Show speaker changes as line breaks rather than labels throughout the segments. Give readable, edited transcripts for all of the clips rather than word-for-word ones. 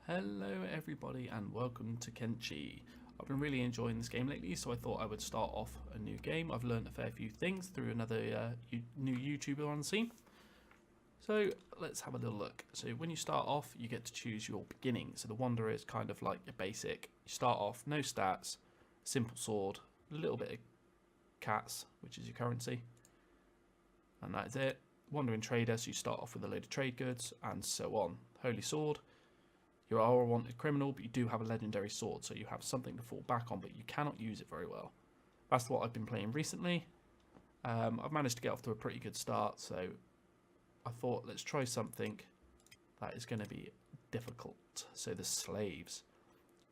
Hello everybody and welcome to Kenshi. I've been really enjoying this game lately, so I thought I would start off a new game. I've learned a fair few things through another new YouTuber on the scene. So let's have a little look. So when you start off, you get to choose your beginning. So the Wanderer is kind of like your basic. You start off, no stats, simple sword, a little bit of cats, which is your currency. And that's it. Wandering Trader, so you start off with a load of trade goods and so on. Holy Sword. You are a wanted criminal, but you do have a legendary sword, so you have something to fall back on, but you cannot use it very well. That's what I've been playing recently. I've managed to get off to a pretty good start, so I thought let's try something that is going to be difficult. So the slaves.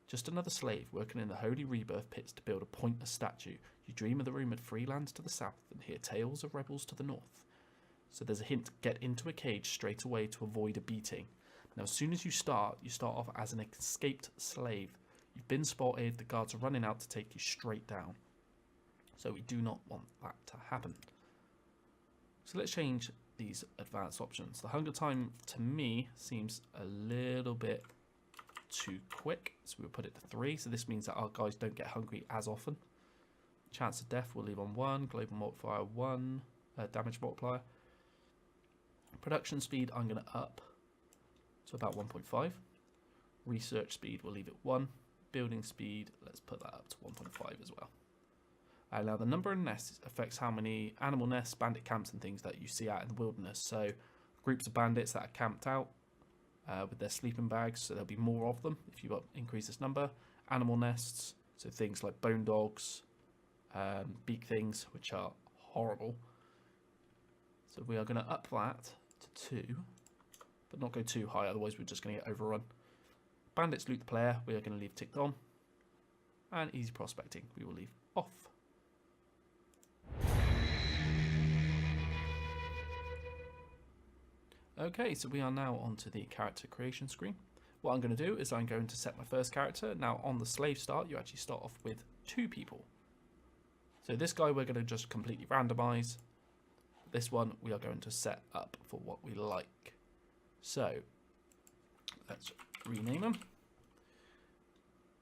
Just another slave working in the Holy Rebirth pits to build a pointless statue. You dream of the rumoured free lands to the south and hear tales of rebels to the north. So there's a hint, get into a cage straight away to avoid a beating. Now, as soon as you start off as an escaped slave. You've been spotted, the guards are running out to take you straight down. So we do not want that to happen. So let's change these advanced options. The hunger time, to me, seems a little bit too quick. So we'll put it to 3. So this means that our guys don't get hungry as often. Chance of death we'll leave on 1. Global multiplier 1. Damage multiplier. Production speed I'm going to up. So about 1.5. Research speed, we'll leave it 1. Building speed, let's put that up to 1.5 as well. Now the number of nests affects how many animal nests, bandit camps and things that you see out in the wilderness. So groups of bandits that are camped out with their sleeping bags, so there'll be more of them if you increase this number. Animal nests, so things like bone dogs, beak things, which are horrible. So we are going to up that to 2. But not go too high, otherwise we're just going to get overrun. Bandits loot the player, we are going to leave ticked on. And easy prospecting, we will leave off. Okay, so we are now onto the character creation screen. What I'm going to do is I'm going to set my first character. Now on the slave start, you actually start off with 2 people. So this guy we're going to just completely randomize. This one we are going to set up for what we like. So let's rename them,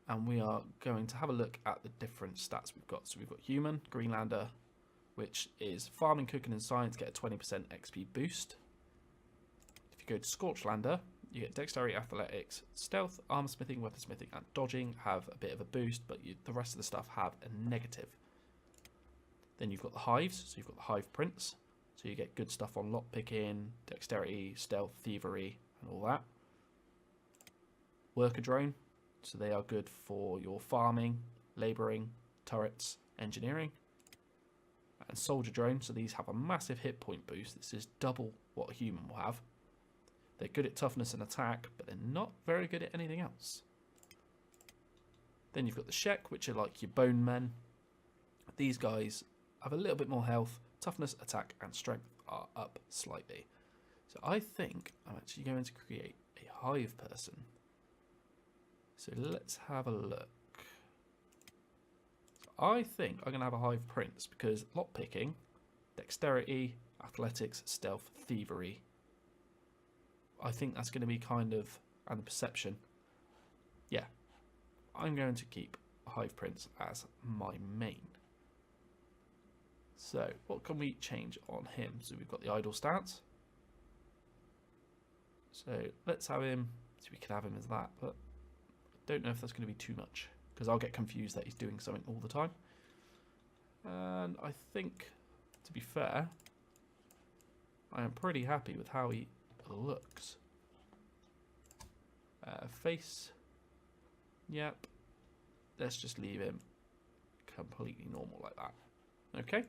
and we are going to have a look at the different stats we've got. So we've got human, Greenlander, which is farming, cooking and science, get a 20% XP boost. If you go to Scorchlander, you get dexterity, athletics, stealth, armor smithing, weaponsmithing and dodging have a bit of a boost, but the rest of the stuff have a negative. Then you've got the hives, so you've got the hive prince. So you get good stuff on lockpicking, dexterity, stealth, thievery, and all that. Worker drone, so they are good for your farming, labouring, turrets, engineering. And soldier drone, so these have a massive hit point boost. This is double what a human will have. They're good at toughness and attack, but they're not very good at anything else. Then you've got the Shek, which are like your bone men. These guys have a little bit more health. Toughness, attack and strength are up slightly. So I think I'm actually going to create a hive person. So let's have a look. So I think I'm going to have a hive prince because lockpicking, dexterity, athletics, stealth, thievery. I think that's going to be kind of, and the perception. Yeah, I'm going to keep a hive prince as my main. So what can we change on him? So we've got the idle stats. So let's have him, so we could have him as that, but I don't know if that's going to be too much because I'll get confused that he's doing something all the time. And I think, to be fair, I am pretty happy with how he looks. Face, yep. Let's just leave him completely normal like that. Okay.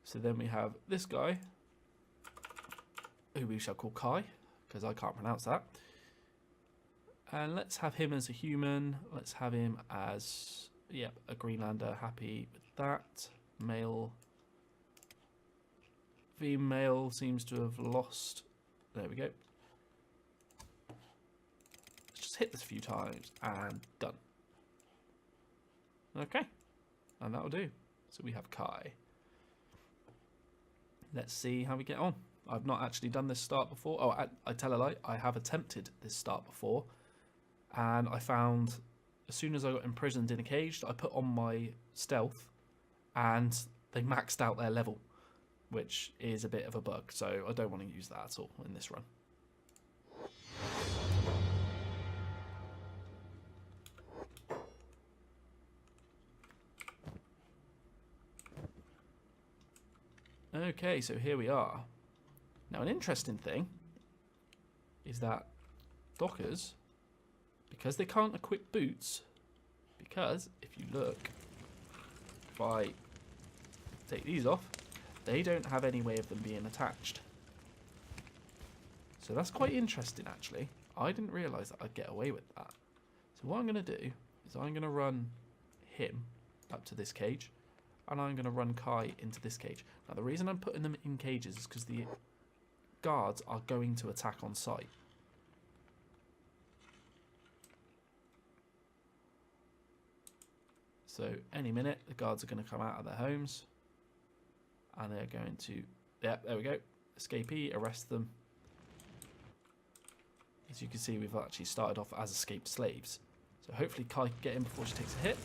So then we have this guy, who we shall call Kai, because I can't pronounce that. And let's have him as a human. Let's have him as, yep, a Greenlander. Happy with that. Male. Female seems to have lost. There we go. Let's just hit this a few times and done. Okay. And that'll do. So we have Kai. Let's see how we get on. I've not actually done this start before. Oh, I tell a lie. I have attempted this start before. And I found as soon as I got imprisoned in a cage, I put on my stealth and they maxed out their level, which is a bit of a bug. So I don't want to use that at all in this run. Okay, so here we are. Now, an interesting thing is that dockers, because they can't equip boots, because if you look, if I take these off, they don't have any way of them being attached. So that's quite interesting, actually. I didn't realise that I'd get away with that. So what I'm going to do is I'm going to run him up to this cage, and I'm going to run Kai into this cage. Now, the reason I'm putting them in cages is because the guards are going to attack on sight. So any minute, the guards are going to come out of their homes, and they're going to, yeah, there we go, escapee, arrest them. As you can see, we've actually started off as escaped slaves. So hopefully Kai can get in before she takes a hit.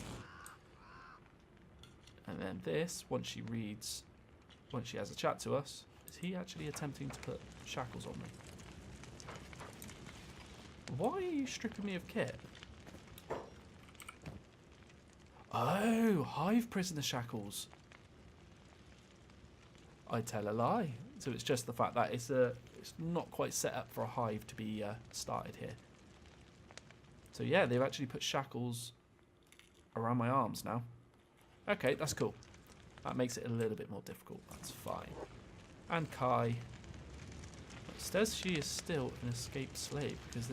And then this, once she has a chat to us, is he actually attempting to put shackles on me? Why are you stripping me of kit? Oh, hive prisoner shackles. I tell a lie. So it's just the fact that it's not quite set up for a hive to be started here. So yeah, they've actually put shackles around my arms now. Okay, that's cool. That makes it a little bit more difficult. That's fine. And Kai. It says she is still an escaped slave because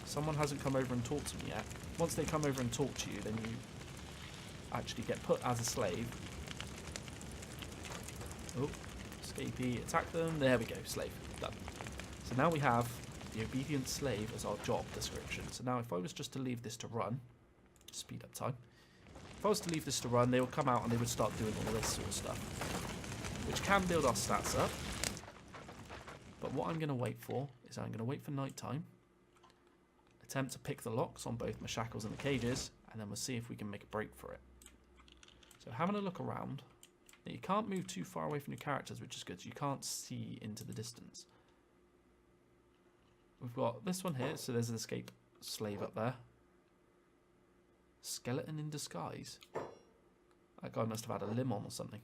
someone hasn't come over and talked to me yet. Once they come over and talk to you, then you actually get put as a slave. Oh, escapee, attack them. There we go, slave. Done. So now we have the obedient slave as our job description. So now if I was just to leave this to run, speed up time. If I was to leave this to run, they would come out and they would start doing all this sort of stuff, which can build our stats up. But what I'm going to wait for is I'm going to wait for night time, attempt to pick the locks on both my shackles and the cages, and then we'll see if we can make a break for it. So having a look around, now you can't move too far away from your characters, which is good. So you can't see into the distance. We've got this one here, so there's an escaped slave up there. Skeleton in disguise. That guy must have had a limb on or something.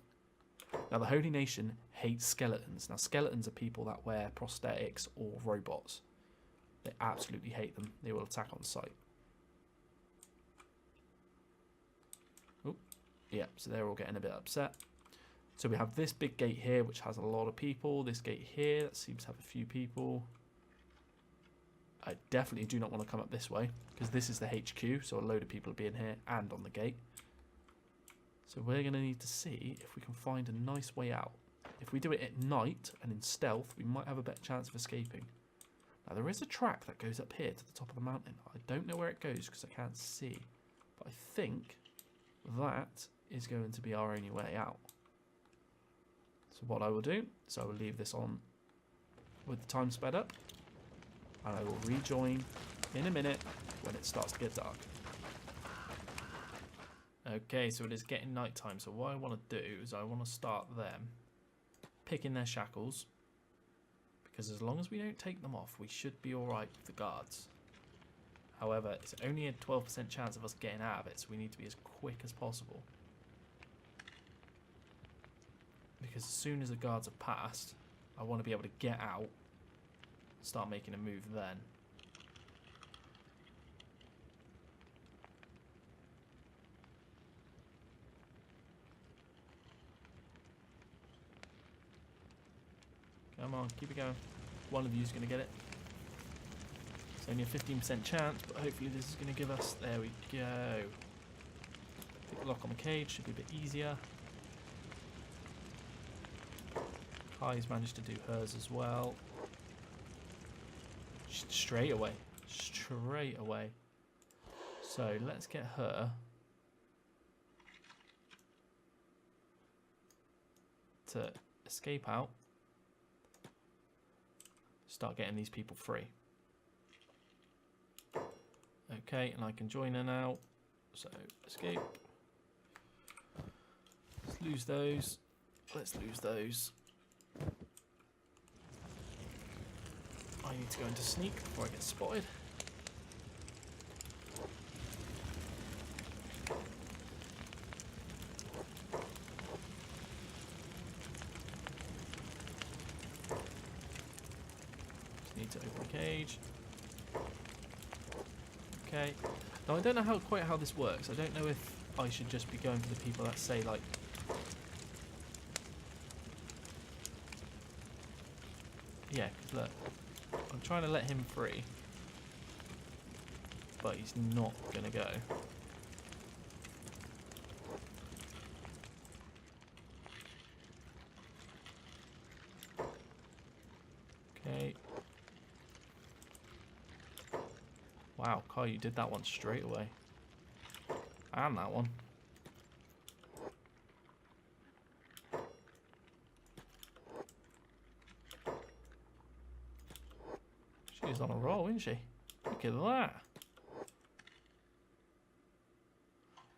Now, the Holy Nation hates skeletons. Now, skeletons are people that wear prosthetics or robots. They absolutely hate them. They will attack on sight. Oh, yeah, so they're all getting a bit upset. So we have this big gate here, which has a lot of people. This gate here, that seems to have a few people. I definitely do not want to come up this way, because this is the HQ, so a load of people will be in here and on the gate. So we're going to need to see if we can find a nice way out. If we do it at night and in stealth, we might have a better chance of escaping. Now, there is a track that goes up here to the top of the mountain. I don't know where it goes because I can't see. But I think that is going to be our only way out. So what I will do is I will leave this on with the time sped up. And I will rejoin in a minute when it starts to get dark. Okay, so it is getting night time. So what I want to do is I want to start them picking their shackles. Because as long as we don't take them off, we should be alright with the guards. However, it's only a 12% chance of us getting out of it, so we need to be as quick as possible. Because as soon as the guards have passed, I want to be able to get out, start making a move then. Come on, keep it going. One of you is going to get it. It's only a 15% chance, but hopefully this is going to give us... There we go. Pick the lock on the cage, should be a bit easier. Kai's managed to do hers as well. Straight away. Straight away. So let's get her to escape out. start getting these people free. Okay, and I can join her now. So escape. Let's lose those. Let's lose those. I need to go into sneak before I get spotted. Just need to open the cage. Okay. Now I don't know quite how this works. I don't know if I should just be going for the people that say like... Yeah, because look, I'm trying to let him free, but he's not going to go. Okay. Wow, Kai, you did that one straight away. And that one. She's on a roll, isn't she? Look at that.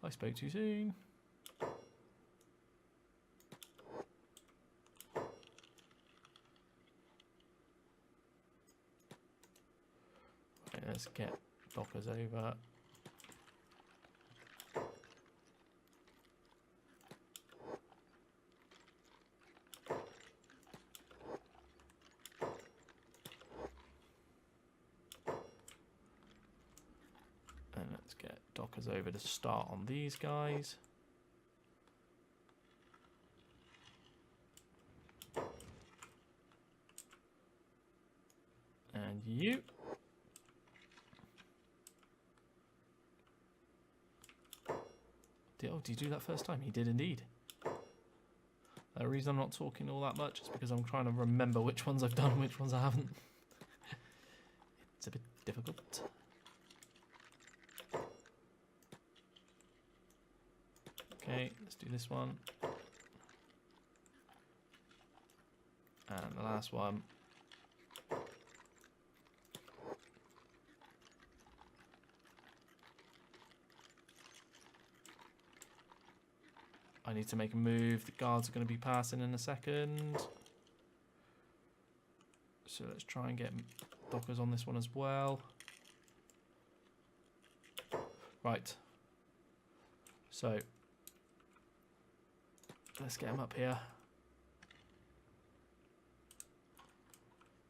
I spoke too soon. Right, let's get Dockers over. And let's get Dockers over to start on these guys. And you. Oh, did you do that first time? He did indeed. The reason I'm not talking all that much is because I'm trying to remember which ones I've done, which ones I haven't. It's a bit difficult. Okay, let's do this one. And the last one. I need to make a move. The guards are going to be passing in a second. So let's try and get Dockers on this one as well. Right. So let's get him up here.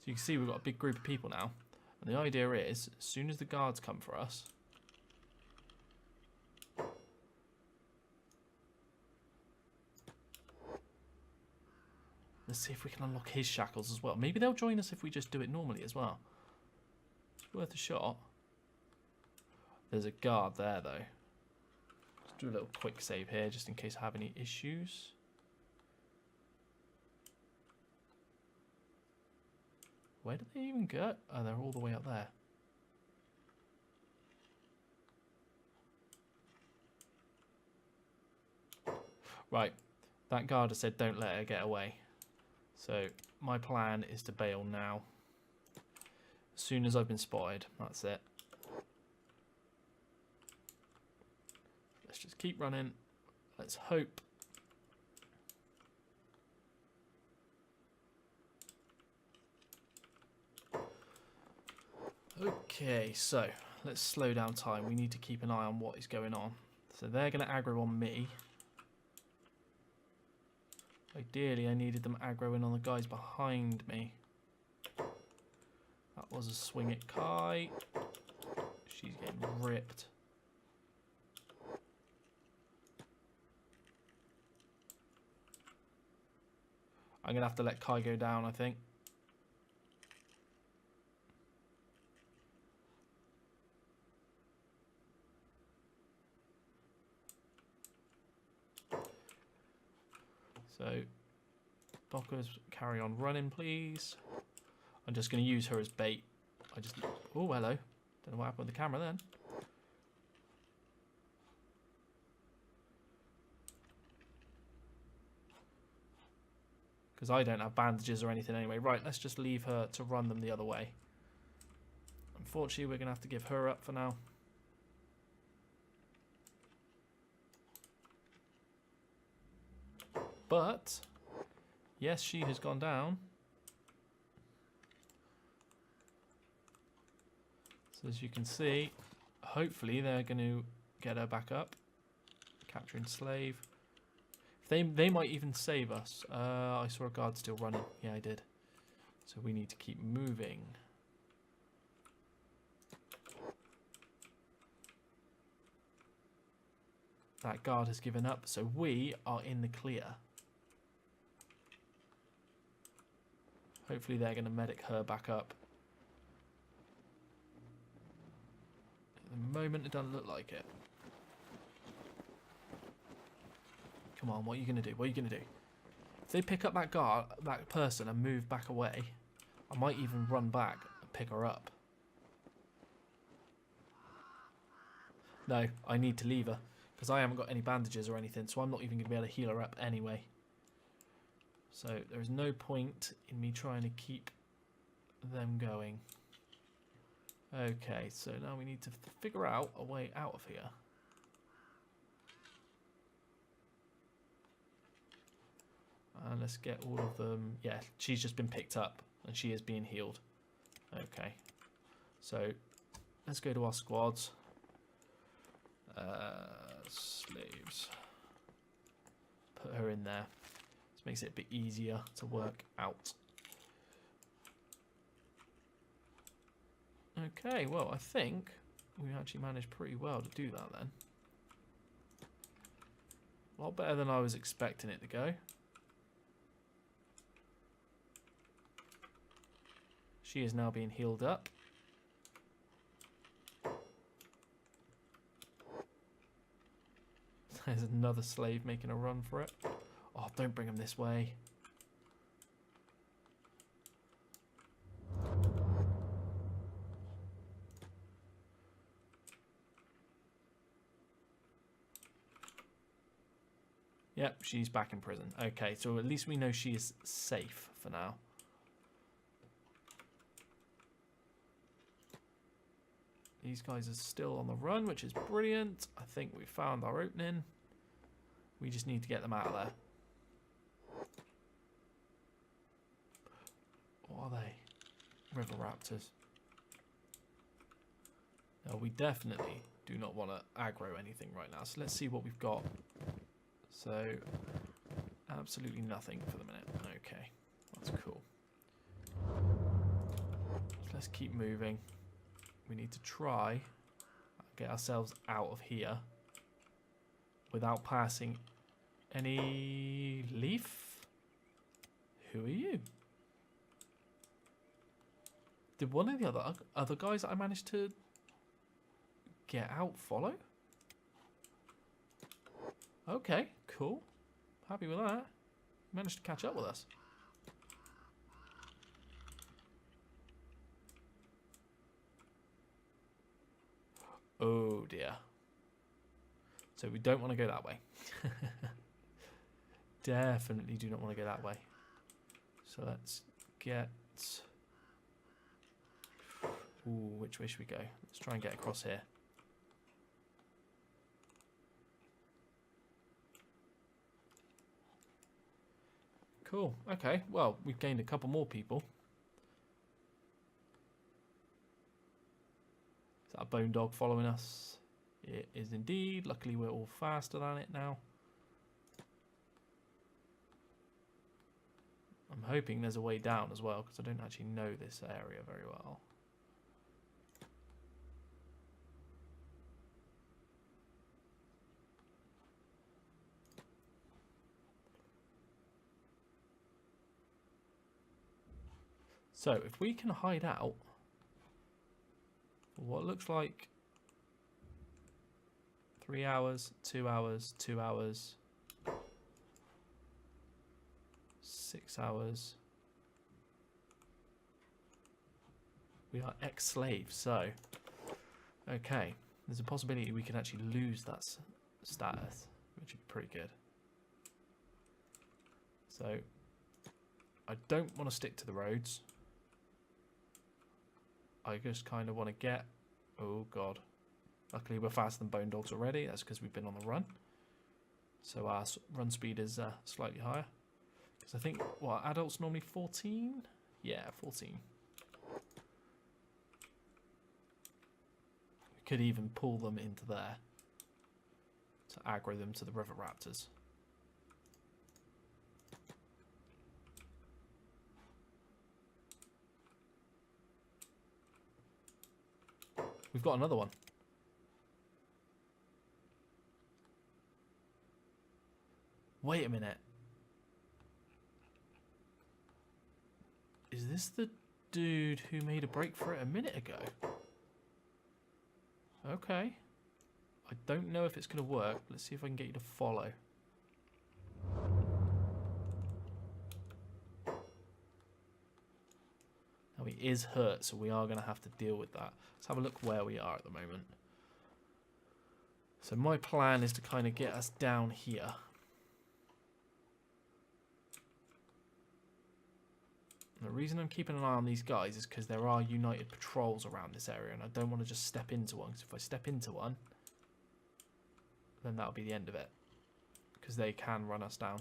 So you can see we've got a big group of people now. And the idea is, as soon as the guards come for us, let's see if we can unlock his shackles as well. Maybe they'll join us if we just do it normally as well. It's worth a shot. There's a guard there though. Let's do a little quick save here just in case I have any issues. Where did they even go? Oh, they're all the way up there. Right. That guard has said don't let her get away. So my plan is to bail now. As soon as I've been spotted, that's it. Let's just keep running. Let's hope. Okay, so let's slow down time. We need to keep an eye on what is going on. So they're going to aggro on me. Ideally, I needed them aggroing on the guys behind me. That was a swing at Kai. She's getting ripped. I'm going to have to let Kai go down, I think. So, Dockers, carry on running, please. I'm just going to use her as bait. Oh, hello. Don't know what happened with the camera then. Because I don't have bandages or anything anyway. Right, let's just leave her to run them the other way. Unfortunately, we're going to have to give her up for now. But, yes, she has gone down. So as you can see, hopefully they're going to get her back up. Capturing slave. They might even save us. I saw a guard still running. Yeah, I did. So we need to keep moving. That guard has given up, so we are in the clear. Hopefully they're going to medic her back up. At the moment, it doesn't look like it. Come on, what are you going to do? What are you going to do? If they pick up that guard, that person, and move back away, I might even run back and pick her up. No, I need to leave her, because I haven't got any bandages or anything, so I'm not even going to be able to heal her up anyway. So there is no point in me trying to keep them going. Okay, so now we need to figure out a way out of here. And let's get all of them. Yeah, she's just been picked up and she is being healed. Okay, so let's go to our squads. Slaves. Put her in there. This makes it a bit easier to work out. Okay, well, I think we actually managed pretty well to do that then. A lot better than I was expecting it to go. She is now being healed up. There's another slave making a run for it. Oh, don't bring him this way. Yep, she's back in prison. Okay, so at least we know she is safe for now. These guys are still on the run, which is brilliant. I think we found our opening. We just need to get them out of there. What are they? River raptors. No, we definitely do not want to aggro anything right now. So let's see what we've got. So, absolutely nothing for the minute. Okay, that's cool. So let's keep moving. We need to try and get ourselves out of here without passing any leaf. Who are you? Did one of the other guys that I managed to get out follow? Okay, cool. Happy with that. Managed to catch up with us. Oh dear. So we don't want to go that way. Definitely do not want to go that way. So let's get... Ooh, which way should we go? Let's try and get across here. Cool. Okay, well, we've gained a couple more people. Is that a bone dog following us? It is indeed. Luckily, we're all faster than it now. I'm hoping there's a way down as well, because I don't actually know this area very well. So, if we can hide out for what looks like 3 hours, 2 hours, 2 hours, 6 hours. We are ex-slaves, so okay. There's a possibility we can actually lose that status, which would be pretty good. So I don't want to stick to the roads. I just kind of want to get... Oh, God. Luckily, we're faster than bone dogs already. That's because we've been on the run. So our run speed is slightly higher. Because I think, what, adults normally 14? Yeah, 14. We could even pull them into there to aggro them to the river raptors. We've got another one. Wait a minute. Is this the dude who made a break for it a minute ago? Okay. I don't know if it's going to work. Let's see if I can get you to follow. Now he is hurt, so we are going to have to deal with that. Let's have a look where we are at the moment. So my plan is to kind of get us down here. And the reason I'm keeping an eye on these guys is because there are United patrols around this area, and I don't want to just step into one. Because if I step into one, then that'll be the end of it. Because they can run us down.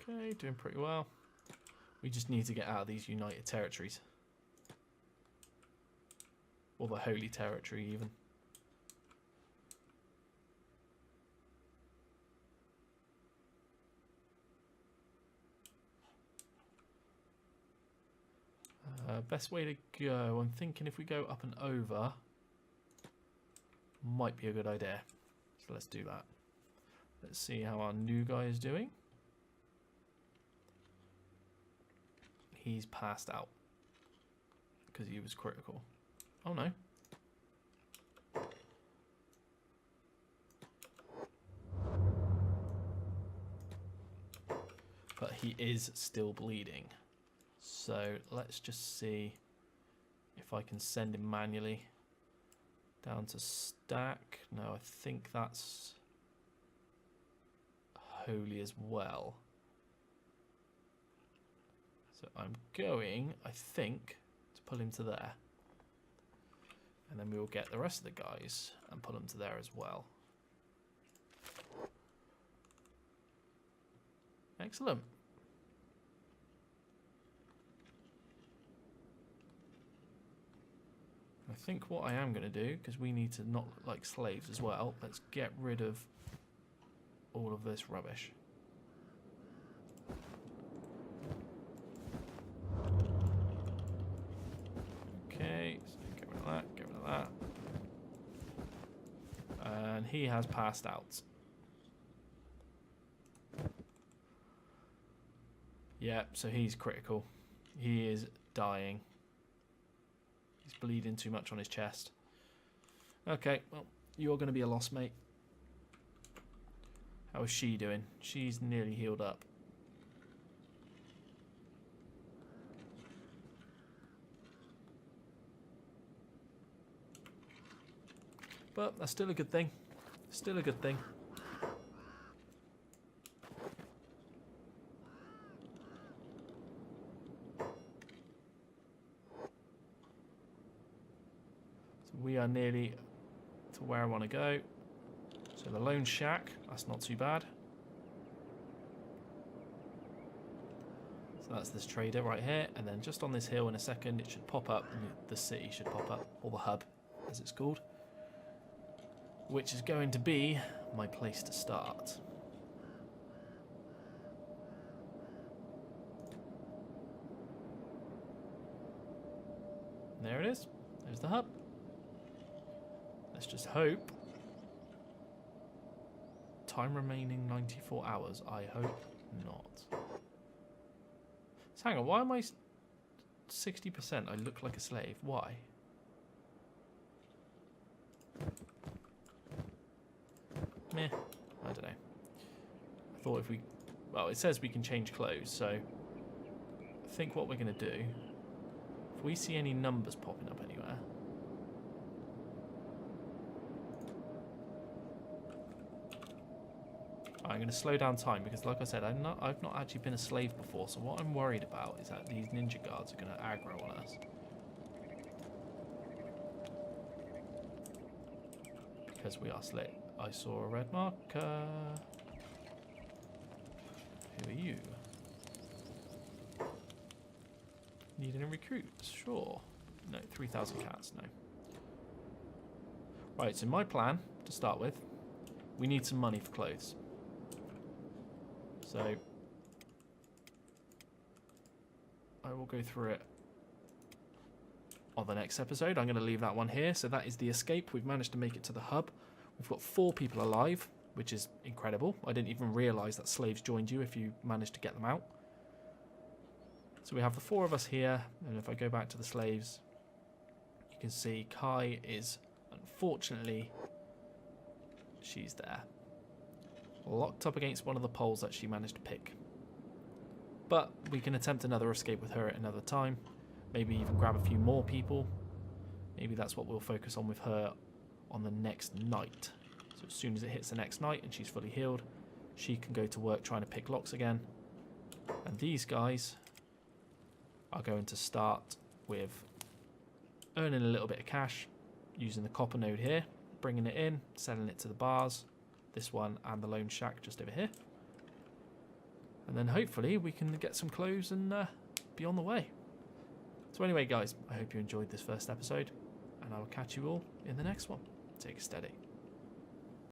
Okay, doing pretty well. We just need to get out of these United territories. Or the Holy Territory, even. Best way to go, I'm thinking if we go up and over, might be a good idea. So let's do that. Let's see how our new guy is doing. He's passed out because he was critical. Oh no. But he is still bleeding. So let's just see if I can send him manually down to stack. No, I think that's holy as well. So I'm going, I think, to pull him to there. And then we will get the rest of the guys and pull them to there as well. Excellent. I think what I am going to do, because we need to not look like slaves as well, let's get rid of all of this rubbish. Okay, so get rid of that, get rid of that. And he has passed out. Yeah, so he's critical. He is dying. He's bleeding too much on his chest. Okay, well, you're going to be a loss, mate. How is she doing? She's nearly healed up. But that's still a good thing. Still a good thing. We are nearly to where I want to go. So the lone shack, that's not too bad. So that's this trader right here, and then just on this hill in a second it should pop up, and the city should pop up, or the hub as it's called, which is going to be my place to start. And there it is, there's the hub. Let's just hope. Time remaining 94 hours. I hope not. So hang on, why am I 60%? I look like a slave. Why? Meh. I don't know. I thought if we... Well, it says we can change clothes, so I think what we're going to do, if we see any numbers popping up anywhere... I'm going to slow down time because, like I said, I've not actually been a slave before, so what I'm worried about is that these ninja guards are going to aggro on us. Because we are slave. I saw a red marker. Who are you? Need any recruits? Sure. No, 3,000 cats, no. Right, so my plan, to start with, we need some money for clothes. So, I will go through it on the next episode. I'm going to leave that one here. So that is the escape. We've managed to make it to the hub. We've got 4 people alive, which is incredible. I didn't even realise that slaves joined you if you managed to get them out. So we have the 4 of us here, and if I go back to the slaves, you can see Kai is, unfortunately, she's there. Locked up against one of the poles that she managed to pick. But we can attempt another escape with her at another time. Maybe even grab a few more people. Maybe that's what we'll focus on with her on the next night. So as soon as it hits the next night and she's fully healed, she can go to work trying to pick locks again. And these guys are going to start with earning a little bit of cash using the copper node here, bringing it in, selling it to the bars, this one and the lone shack just over here. And then hopefully we can get some clothes and be on the way. So anyway, guys, I hope you enjoyed this first episode, and I will catch you all in the next one. Take it steady.